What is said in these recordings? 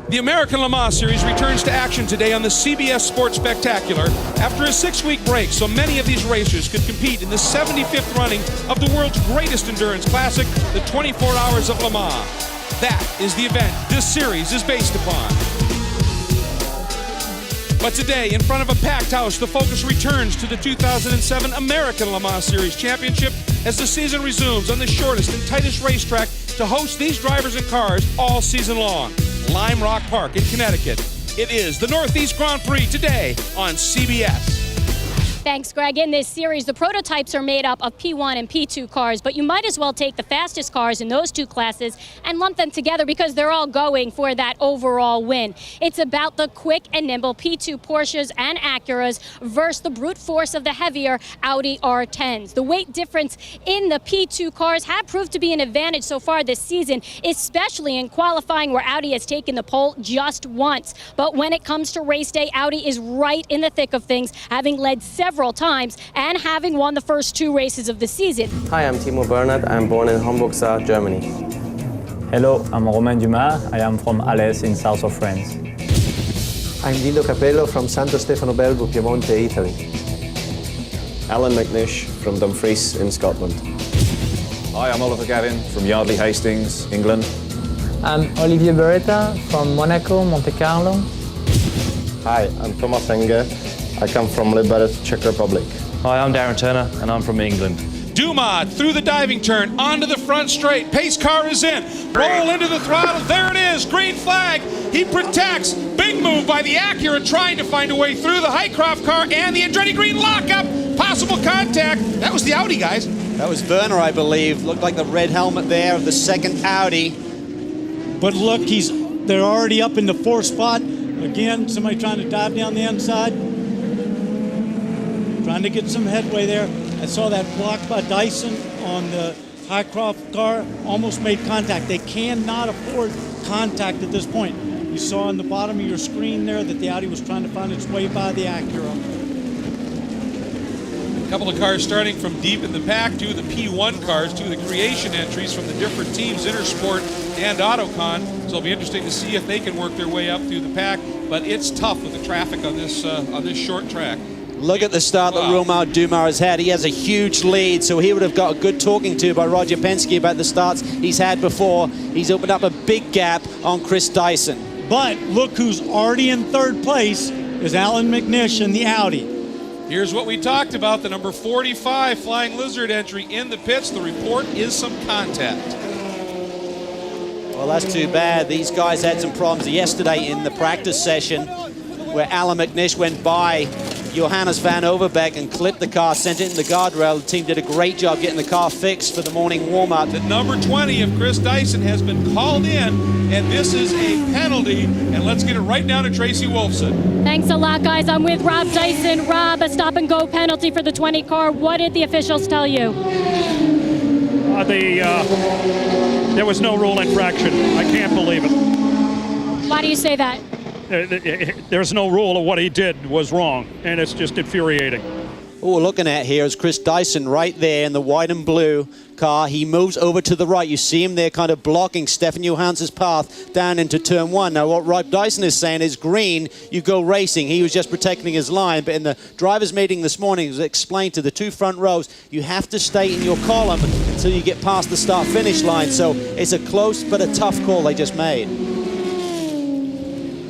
The American Le Mans Series returns to action today on the CBS Sports Spectacular after a 6-week break, so many of these racers could compete in the 75th running of the world's greatest endurance classic, the 24 Hours of Le Mans. That is the event this series is based upon. But today, in front of a packed house, the focus returns to the 2007 American Le Mans Series Championship as the season resumes on the shortest and tightest racetrack to host these drivers and cars all season long. Lime Rock Park in Connecticut. It is the Northeast Grand Prix today on CBS. Thanks, Greg. In this series, the prototypes are made up of P1 and P2 cars, but you might as well take the fastest cars in those two classes and lump them together because they're all going for that overall win. It's about the quick and nimble P2 Porsches and Acuras versus the brute force of the heavier Audi R10s. The weight difference in the P2 cars have proved to be an advantage so far this season, especially in qualifying where Audi has taken the pole just once. But when it comes to race day, Audi is right in the thick of things, having led several times and having won the first 2 races of the season. Hi, I'm Timo Bernhard. I'm born in Hamburg, Germany. Hello, I'm Romain Dumas. I am from ALMS in south of France. I'm Dino Capello from Santo Stefano Belbo, Piemonte, Italy. Alan McNish from Dumfries in Scotland. Hi, I'm Oliver Gavin from Yardley Hastings, England. I'm Olivier Beretta from Monaco, Monte Carlo. Hi, I'm Thomas Enge. I come from Liberec, Czech Republic. Hi, I'm Darren Turner, and I'm from England. Dumas through the diving turn, onto the front straight. Pace car is in. Roll into the throttle. There it is. Green flag. He protects. Big move by the Acura trying to find a way through the Highcroft car and the Andretti green lockup. Possible contact. That was the Audi, guys. That was Werner, I believe. Looked like the red helmet there of the second Audi. But look, they're already up in the 4th spot. Again, somebody trying to dive down the inside. Trying to get some headway there. I saw that block by Dyson on the Highcroft car, almost made contact. They cannot afford contact at this point. You saw on the bottom of your screen there that the Audi was trying to find its way by the Acura. A couple of cars starting from deep in the pack, 2 of the P1 cars, 2 of the creation entries from the different teams, Intersport and Autocon. So it'll be interesting to see if they can work their way up through the pack. But it's tough with the traffic on this short track. Look at the start that Romain Dumas has had. He has a huge lead, so he would have got a good talking to by Roger Penske about the starts he's had before. He's opened up a big gap on Chris Dyson. But look who's already in 3rd place is Alan McNish in the Audi. Here's what we talked about, the number 45 Flying Lizard entry in the pits. The report is some contact. Well, that's too bad. These guys had some problems yesterday in the practice session where Alan McNish went by Johannes van Overbeek and clipped the car, sent it in the guardrail. The team did a great job getting the car fixed for the morning warm-up. The number 20 of Chris Dyson has been called in, and this is a penalty. And let's get it right down to Tracy Wolfson. Thanks a lot, guys. I'm with Rob Dyson. Rob, a stop-and-go penalty for the 20 car. What did the officials tell you? There was no rule infraction. I can't believe it. Why do you say that? There's no rule of what he did was wrong, and it's just infuriating. What we're looking at here is Chris Dyson right there in the white and blue car. He moves over to the right. You see him there kind of blocking Stefan Johansson's path down into turn 1. Now what Rob Dyson is saying is green, you go racing. He was just protecting his line, but in the drivers' meeting this morning it was explained to the 2 front rows, you have to stay in your column until you get past the start-finish line. So it's a close but a tough call they just made.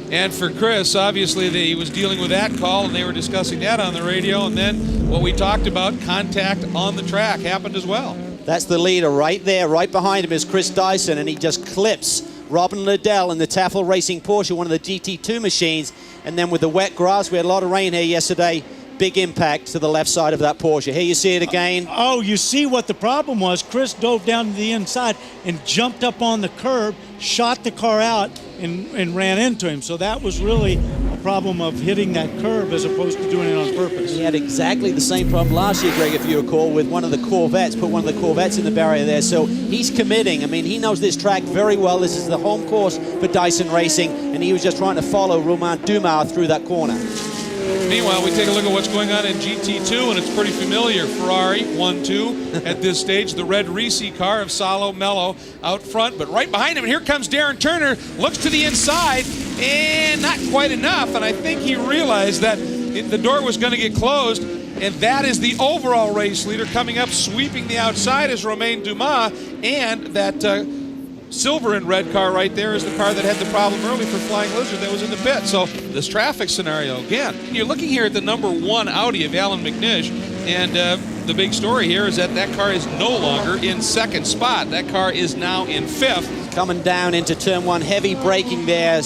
And for Chris, obviously he was dealing with that call, and they were discussing that on the radio. And then what we talked about, contact on the track, happened as well. That's the leader right there. Right behind him is Chris Dyson, and he just clips Robin Liddell in the Tafel Racing Porsche, one of the GT2 machines. And then with the wet grass, we had a lot of rain here yesterday. Big impact to the left side of that Porsche. Here you see it again. Oh, you see what the problem was. Chris dove down to the inside and jumped up on the curb, shot the car out, and ran into him. So that was really a problem of hitting that curb as opposed to doing it on purpose. He had exactly the same problem last year, Greg, if you recall, with one of the Corvettes, put one of the Corvettes in the barrier there. So he's committing. I mean, he knows this track very well. This is the home course for Dyson Racing, and he was just trying to follow Romain Dumas through that corner. Meanwhile, we take a look at what's going on in GT2, and it's pretty familiar. Ferrari 1-2 at this stage. The red Risi car of Salo Mello out front, but right behind him, and here comes Darren Turner, looks to the inside, and not quite enough. And I think he realized that the door was going to get closed, and that is the overall race leader coming up, sweeping the outside is Romain Dumas, and that silver and red car right there is the car that had the problem early for Flying Lizard that was in the pit. So this traffic scenario again. You're looking here at the number 1 Audi of Alan McNish, and the big story here is that that car is no longer in second spot. That car is now in 5th. Coming down into turn 1, heavy braking there.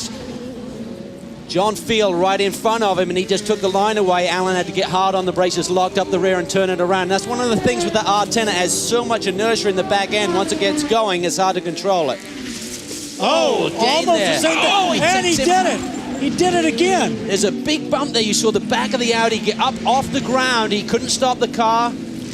John Field right in front of him, and he just took the line away. Alan had to get hard on the brakes, just locked up the rear and turn it around. That's one of the things with the R10. It has so much inertia in the back end. Once it gets going, it's hard to control it. Almost the same thing. And he did it. He did it again. There's a big bump there. You saw the back of the Audi get up off the ground. He couldn't stop the car.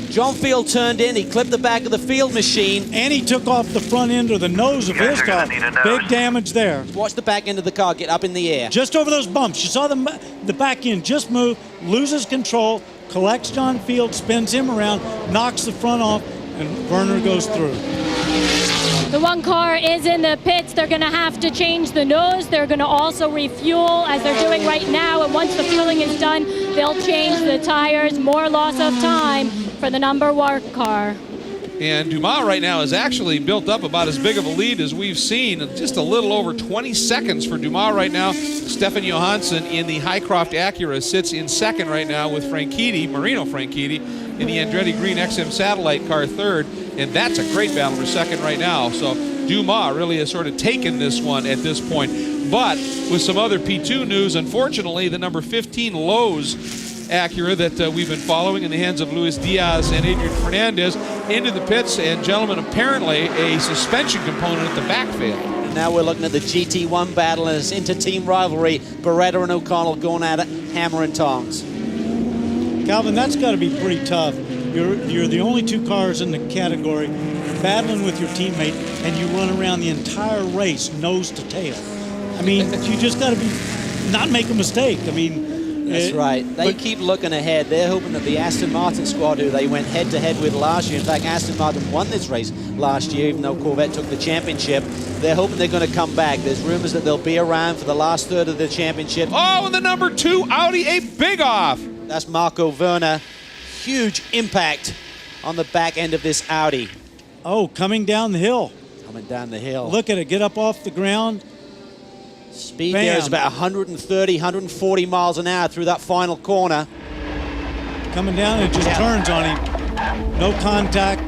John Field turned in, he clipped the back of the Field machine. And he took off the front end or the nose of his car. Big damage there. Watch the back end of the car get up in the air. Just over those bumps. You saw the back end just move, loses control, collects John Field, spins him around, knocks the front off, and Werner goes through. The one car is in the pits. They're going to have to change the nose. They're going to also refuel, as they're doing right now. And once the fueling is done, they'll change the tires. More loss of time for the number 1 car. And Dumas right now is actually built up about as big of a lead as we've seen. Just a little over 20 seconds for Dumas right now. Stefan Johansson in the Highcroft Acura sits in second right now with Marino Franchitti in the Andretti Green XM Satellite car third. And that's a great battle for second right now. So Dumas really has sort of taken this one at this point. But with some other P2 news, unfortunately, the number 15 Lowe's Acura that we've been following in the hands of Luis Diaz and Adrian Fernandez into the pits, and gentlemen, apparently a suspension component at the back failed. And now we're looking at the GT1 battle and its inter-team rivalry. Beretta and O'Connell going at it, hammer and tongs. Calvin, that's got to be pretty tough. You're the only 2 cars in the category battling with your teammate, and you run around the entire race nose to tail. I mean, you just got to not make a mistake. I mean, that's right. They keep looking ahead. They're hoping that the Aston Martin squad, who they went head-to-head with last year, in fact, Aston Martin won this race last year, even though Corvette took the championship. They're hoping they're going to come back. There's rumors that they'll be around for the last third of the championship. Oh, and the number 2 Audi, a big off. That's Marco Werner. Huge impact on the back end of this Audi. Oh, coming down the hill. Coming down the hill. Look at it, get up off the ground. Speed there is about 130, 140 miles an hour through that final corner. Coming down, it just turns on him. No contact.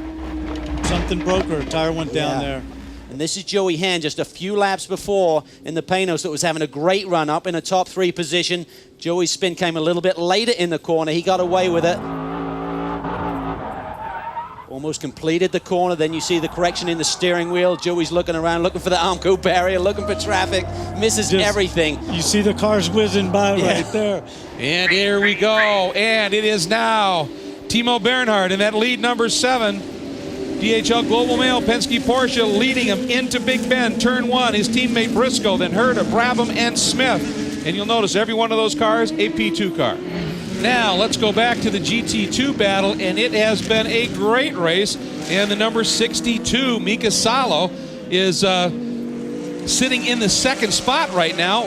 Something broke or a tire went down there. And this is Joey Hand just a few laps before in the Panos that was having a great run up in a top 3 position. Joey's spin came a little bit later in the corner. He got away with it. Almost completed the corner. Then you see the correction in the steering wheel. Joey's looking around, looking for the Armco barrier, looking for traffic, misses everything. You see the cars whizzing by right there. And here we go. And it is now Timo Bernhard in that lead number 7. DHL Global Mail, Penske Porsche leading him into Big Bend, turn 1. His teammate Briscoe, then Herta, Brabham, and Smith. And you'll notice every one of those cars, a P2 car. Now, let's go back to the GT2 battle, and it has been a great race. And the number 62, Mika Salo, is sitting in the second spot right now.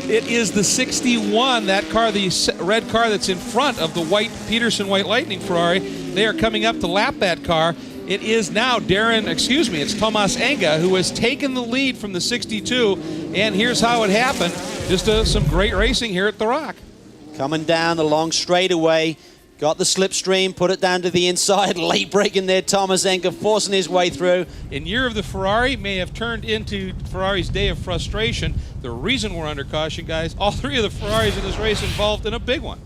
It is the 61, that car, the red car that's in front of the white Peterson White Lightning Ferrari. They are coming up to lap that car. It is now it's Tomas Enga who has taken the lead from the 62, and here's how it happened. Just some great racing here at The Rock. Coming down the long straightaway, got the slipstream, put it down to the inside, late braking there, Tomas Enga forcing his way through. In year of the Ferrari may have turned into Ferrari's day of frustration. The reason we're under caution, guys, all 3 of the Ferraris in this race involved in a big one.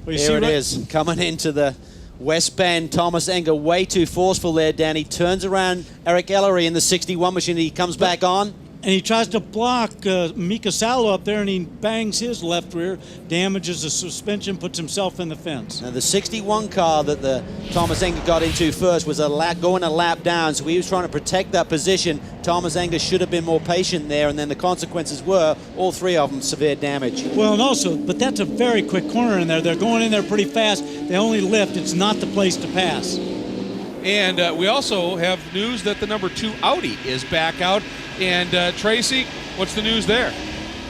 Well, here it is, coming into the West Bend. Tomas Enga way too forceful there, Danny. Turns around Eric Ellery in the 61 machine. He comes back on. And he tries to block Mika Salo up there, and he bangs his left rear, damages the suspension, puts himself in the fence. Now, the 61 car that the Tomas Enga got into first was going a lap down, so he was trying to protect that position. Tomas Enga should have been more patient there, and then the consequences were all 3 of them severe damage. Well, and also, but that's a very quick corner in there. They're going in there pretty fast. They only lift. It's not the place to pass. And we also have news that the number 2 Audi is back out. And Tracy, what's the news there?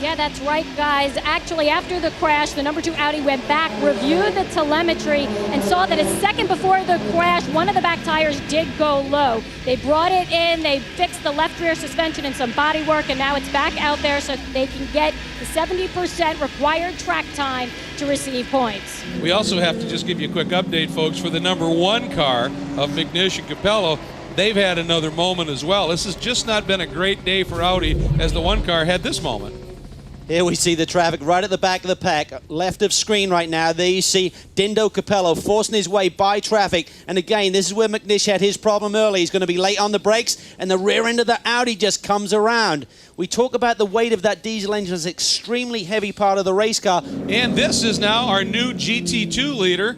Yeah, that's right, guys. Actually, after the crash, the number 2 Audi went back, reviewed the telemetry, and saw that a second before the crash, one of the back tires did go low. They brought it in, they fixed the left rear suspension and some body work, and now it's back out there so they can get the 70% required track time to receive points. We also have to just give you a quick update, folks, for the number 1 car of McNish and Capello. They've had another moment as well. This has just not been a great day for Audi as the 1 car had this moment. Here we see the traffic right at the back of the pack, left of screen right now. There you see Dindo Capello forcing his way by traffic. And again, this is where McNish had his problem early. He's going to be late on the brakes, and the rear end of the Audi just comes around. We talk about the weight of that diesel engine as an extremely heavy part of the race car. And this is now our new GT2 leader,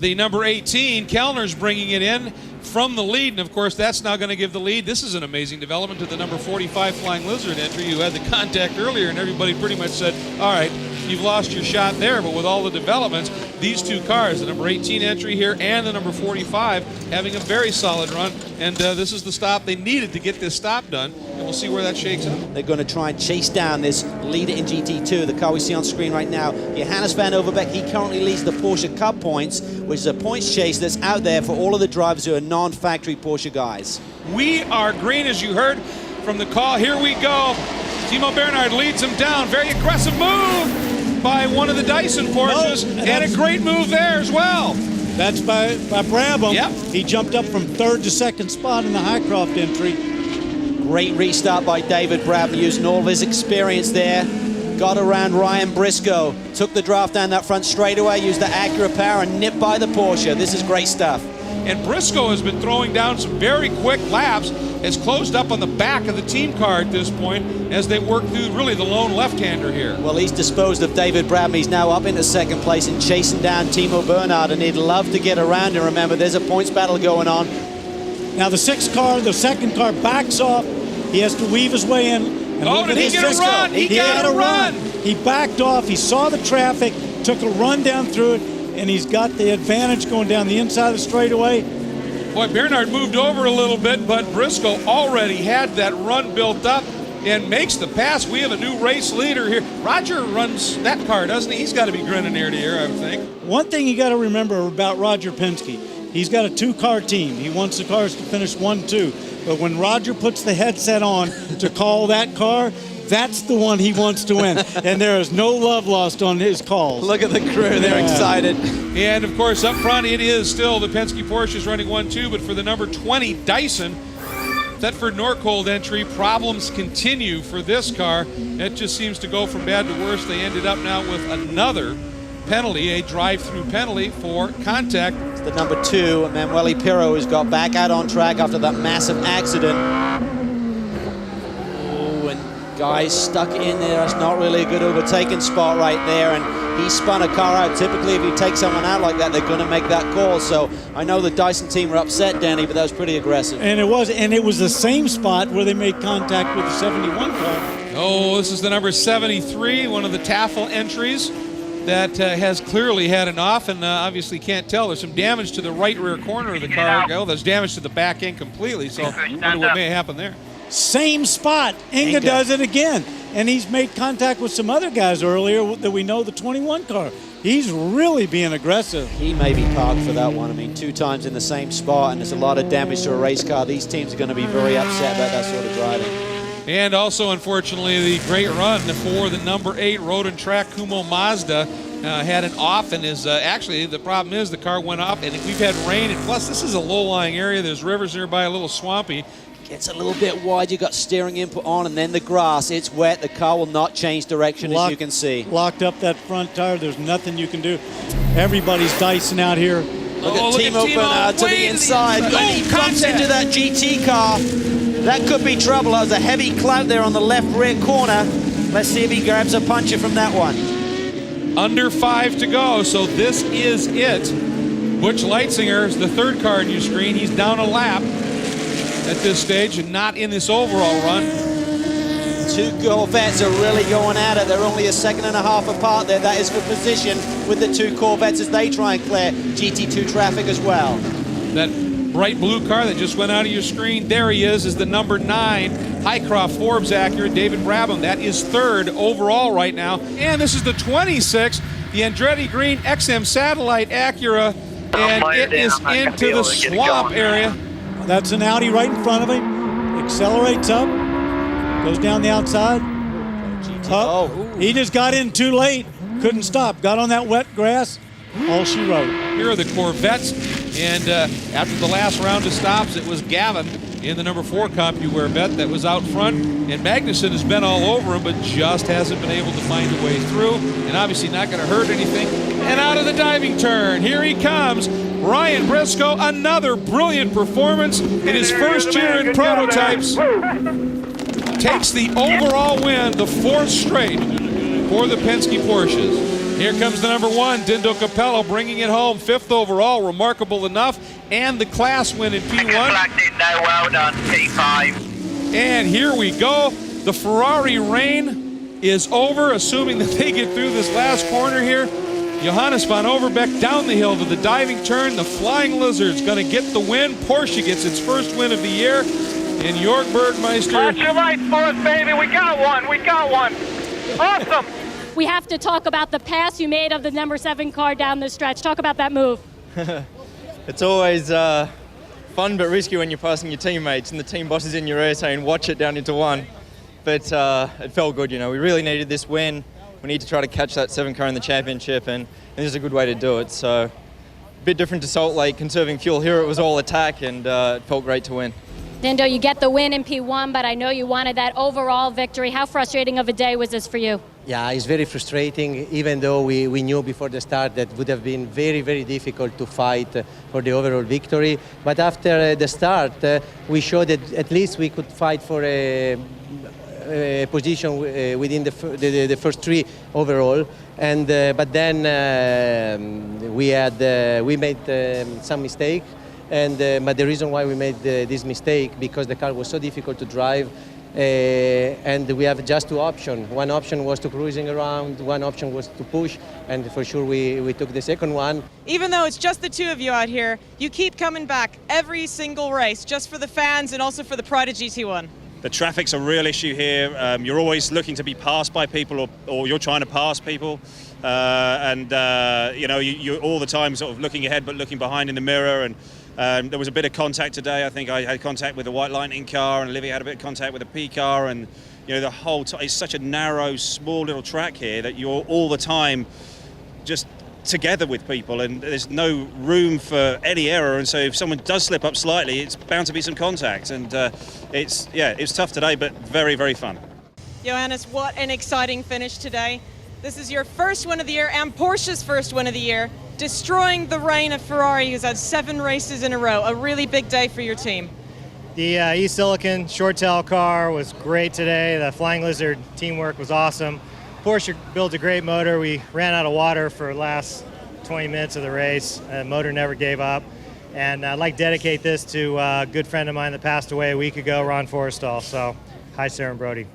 the number 18. Kellner's bringing it in from the lead, and of course that's now going to give the lead. This is an amazing development to the number 45 Flying Lizard entry, who had the contact earlier, and everybody pretty much said, all right, you've lost your shot there. But with all the developments, these 2 cars, the number 18 entry here and the number 45, having a very solid run, and this is the stop they needed to get this stop done, and we'll see where that shakes out. They're going to try and chase down this leader in GT2, the car we see on screen right now. Johannes van Overbeek, he currently leads the Porsche Cup points, which is a points chase that's out there for all of the drivers who are non-factory Porsche guys. We are green, as you heard from the call. Here we go. Timo Bernhard leads him down. Very aggressive move by one of the Dyson Porsches, and a great move there as well. That's by Brabham. Yep. He jumped up from 3rd to 2nd spot in the Highcroft entry. Great restart by David Brabham, using all of his experience there. Got around Ryan Briscoe, took the draft down that front straightaway, used the Acura power and nipped by the Porsche. This is great stuff. And Briscoe has been throwing down some very quick laps, has closed up on the back of the team car at this point as they work through really the lone left-hander here. Well, he's disposed of David Brabham. He's now up into 2nd place and chasing down Timo Bernhard, and he'd love to get around. And remember, there's a points battle going on. Now the 6th car, the 2nd car backs off. He has to weave his way in. And did he get a run? He got a run. He backed off. He saw the traffic, took a run down through it, and he's got the advantage going down the inside of the straightaway. Boy, Bernhard moved over a little bit, but Briscoe already had that run built up and makes the pass. We have a new race leader here. Roger runs that car, doesn't he? He's got to be grinning ear to ear, I would think. One thing you got to remember about Roger Penske, he's got a 2-car team. He wants the cars to finish 1-2. But when Roger puts the headset on to call that car, that's the one he wants to win. And there is no love lost on his calls. Look at the crew, they're excited. And of course, up front, it is still the Penske Porsches running 1-2, but for the number 20 Dyson, Thetford Norcold entry, problems continue for this car. It just seems to go from bad to worse. They ended up now with another penalty, a drive-through penalty for contact. It's the number 2, Manuel Pirro, who's got back out on track after that massive accident. Oh, and guys stuck in there. That's not really a good overtaking spot right there, and he spun a car out. Typically, if you take someone out like that, they're going to make that call. So I know the Dyson team were upset, Danny, but that was pretty aggressive. And it was the same spot where they made contact with the 71 car. Oh, this is the number 73, one of the Taffel entries that has clearly had an off, and obviously can't tell. There's some damage to the right rear corner of the car. Oh, there's damage to the back end completely, so I wonder what may happen there. Same spot. Inga does it again. And he's made contact with some other guys earlier that we know, the 21 car. He's really being aggressive. He may be parked for that one. I mean, 2 times in the same spot, and there's a lot of damage to a race car. These teams are going to be very upset about that sort of driving. And also, unfortunately, the great run for the number 8 Road and Track Kumo Mazda had an off, and is actually the problem is the car went up, and we've had rain, and plus this is a low-lying area. There's rivers nearby, a little swampy. Gets a little bit wide. You got steering input on, and then the grass. It's wet. The car will not change direction, as you can see. Locked up that front tire. There's nothing you can do. Everybody's dicing out here. Look at Timo Bernhard to the inside. When he bumps into that GT car, that could be trouble. There's a heavy clout there on the left rear corner. Let's see if he grabs a puncher from that one. Under 5 to go, so this is it. Butch Leitzinger is the 3rd car on your screen. He's down a lap at this stage and not in this overall run. 2 Corvettes are really going at it. They're only a second and a half apart there. That is for position with the 2 Corvettes as they try and clear GT2 traffic as well. That bright blue car that just went out of your screen. There he is the number 9 Highcroft Forbes Acura, David Brabham. That is 3rd overall right now. And this is the 26, the Andretti Green XM Satellite Acura, and it is into the swamp area. That's an Audi right in front of him. Accelerates up, goes down the outside. Up. He just got in too late, couldn't stop. Got on that wet grass, all she wrote. Here are the Corvettes, and after the last round of stops, it was Gavin in the number 4 CompuWare that was out front, and Magnussen has been all over him, but just hasn't been able to find a way through, and obviously not going to hurt anything. And out of the diving turn, here he comes, Ryan Briscoe, another brilliant performance in his first year in prototypes. Takes the overall win, the 4th straight for the Penske Porsches. Here comes the number 1, Dindo Capello, bringing it home, 5th overall, remarkable enough, and the class win in P1. Well done, P5. And here we go. The Ferrari reign is over, assuming that they get through this last corner here. Johannes van Overbeek down the hill to the diving turn. The Flying Lizard's going to get the win. Porsche gets its first win of the year. And Jörg Bergmeister. Flash your lights for us, baby. We got one. We got one. Awesome. We have to talk about the pass you made of the number 7 car down the stretch. Talk about that move. It's always fun but risky when you're passing your teammates and the team boss is in your ear saying, watch it down into 1. But it felt good, you know. We really needed this win. We need to try to catch that 7 car in the championship, and this is a good way to do it. So a bit different to Salt Lake, conserving fuel. Here it was all attack, and it felt great to win. Dindo, you get the win in P1, but I know you wanted that overall victory. How frustrating of a day was this for you? Yeah, it's very frustrating, even though we knew before the start that would have been very, very difficult to fight for the overall victory. But after the start, we showed that at least we could fight for a position within the first 3 overall. And but then we made some mistake. And but the reason why we made this mistake, because the car was so difficult to drive, and we have just 2 options. One option was to cruising around, one option was to push, and for sure we took the second one. Even though it's just the 2 of you out here, you keep coming back every single race, just for the fans and also for the pride of GT1. The traffic's a real issue here. You're always looking to be passed by people, or you're trying to pass people. You know, you're all the time sort of looking ahead but looking behind in the mirror. And there was a bit of contact today. I think I had contact with the White Lightning car, and Olivia had a bit of contact with the P car. And you know, the whole it's such a narrow, small little track here that you're all the time just together with people, and there's no room for any error. And so if someone does slip up slightly, it's bound to be some contact. And it's tough today, but very, very fun. Johannes, what an exciting finish today. This is your first win of the year and Porsche's first win of the year, destroying the reign of Ferrari, who's had 7 races in a row. A really big day for your team. The East Silicon short tail car was great today. The Flying Lizard teamwork was awesome. Porsche built a great motor. We ran out of water for the last 20 minutes of the race. The motor never gave up. And I'd like to dedicate this to a good friend of mine that passed away a week ago, Ron Forrestal. So, hi, Sarah and Brody.